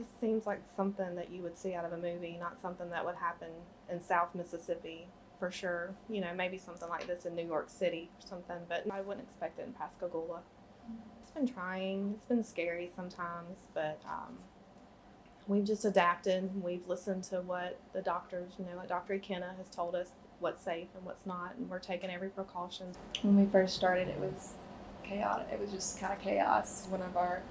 This seems like something that you would see out of a movie, not something that would happen in South Mississippi for sure. You know, maybe something like this in New York City or something, but I wouldn't expect it in Pascagoula. It's been trying. It's been scary sometimes, but we've just adapted. We've listened to what the doctors, like Dr. Ikenna has told us what's safe and what's not, and we're taking every precaution. When we first started, it was chaotic. It was just kind of chaos. One of our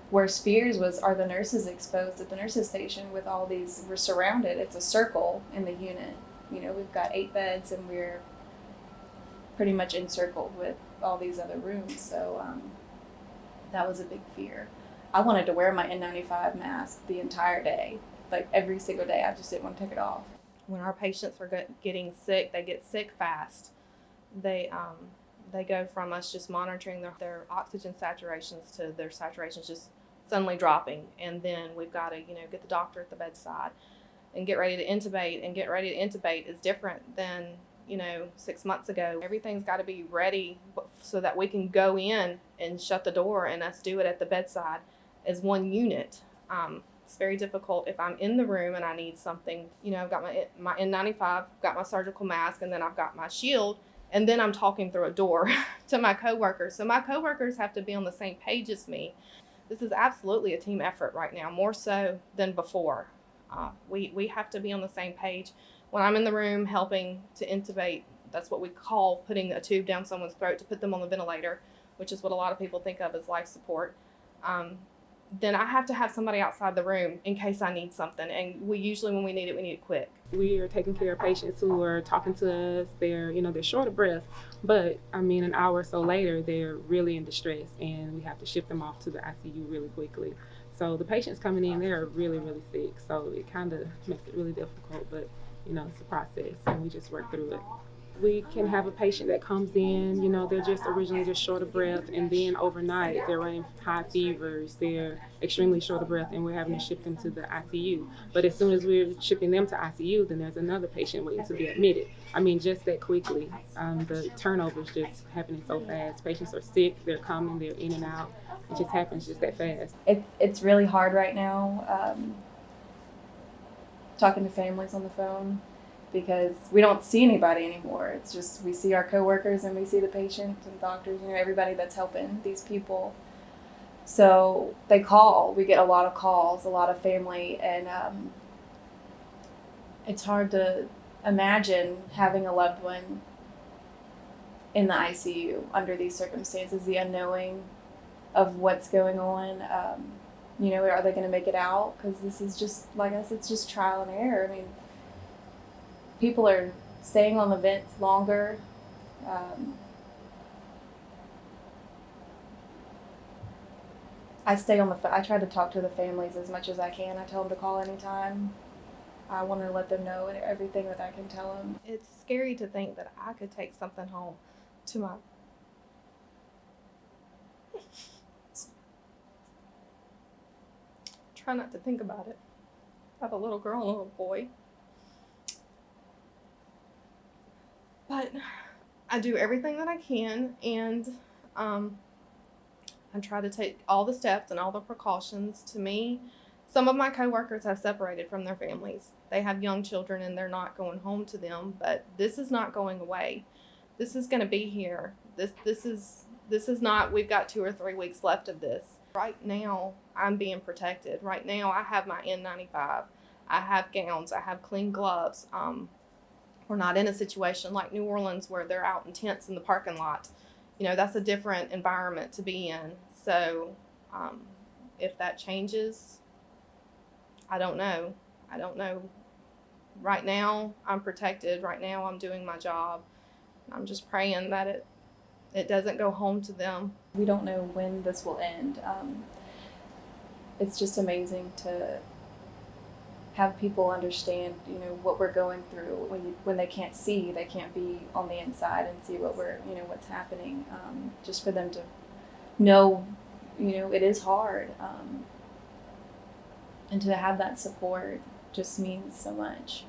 worst fears was, are the nurses exposed at the nurses station with all these? We're surrounded. It's a circle in the unit. We've got 8 beds, and we're pretty much encircled with all these other rooms. So that was a big fear. I wanted to wear my N95 mask the entire day, like every single day. I just didn't want to take it off. When our patients are getting sick, they get sick fast. They go from us just monitoring their oxygen saturations to their saturations just suddenly dropping. And then we've got to, get the doctor at the bedside and get ready to intubate. And get ready to intubate is different than, 6 months ago. Everything's got to be ready so that we can go in and shut the door and us do it at the bedside as one unit. It's very difficult if I'm in the room and I need something. I've got my N95, got my surgical mask, and then I've got my shield. And then I'm talking through a door to my coworkers. So my coworkers have to be on the same page as me. This is absolutely a team effort right now, more so than before. We have to be on the same page. When I'm in the room helping to intubate, that's what we call putting a tube down someone's throat to put them on the ventilator, which is what a lot of people think of as life support. Then I have to have somebody outside the room in case I need something. And we usually, when we need it quick. We are taking care of patients who are talking to us. They're short of breath, but an hour or so later, they're really in distress, and we have to ship them off to the ICU really quickly. So the patients coming in, they're really, really sick. So it kind of makes it really difficult, but it's a process, and we just work through it. We can have a patient that comes in, they're just originally just short of breath, and then overnight they're running high fevers, they're extremely short of breath, and we're having to ship them to the ICU. But as soon as we're shipping them to ICU, then there's another patient waiting to be admitted. Just that quickly. The turnover is just happening so fast. Patients are sick, they're coming, they're in and out. It just happens just that fast. It's really hard right now, talking to families on the phone, because we don't see anybody anymore. It's just we see our coworkers and we see the patients and doctors, everybody that's helping these people. So they call. We get a lot of calls, a lot of family, and it's hard to imagine having a loved one in the ICU under these circumstances, the unknowing of what's going on. Are they going to make it out? Because this is just, like I said, it's just trial and error. People are staying on the vents longer. I stay on the phone. I try to talk to the families as much as I can. I tell them to call anytime. I want to let them know everything that I can tell them. It's scary to think that I could take something home to my... Try not to think about it. I have a little girl and a little boy. But I do everything that I can, and I try to take all the steps and all the precautions. To me, some of my coworkers have separated from their families. They have young children and they're not going home to them, but this is not going away. This is going to be here. This is not, we've got 2 or 3 weeks left of this. Right now, I'm being protected. Right now, I have my N95. I have gowns. I have clean gloves. We're not in a situation like New Orleans where they're out in tents in the parking lot. That's a different environment to be in. So if that changes, I don't know. Right now, I'm protected. Right now, I'm doing my job. I'm just praying that it doesn't go home to them. We don't know when this will end. It's just amazing to have people understand, what we're going through. When they can't see, they can't be on the inside and see what's happening. Just for them to know, it is hard. And to have that support just means so much.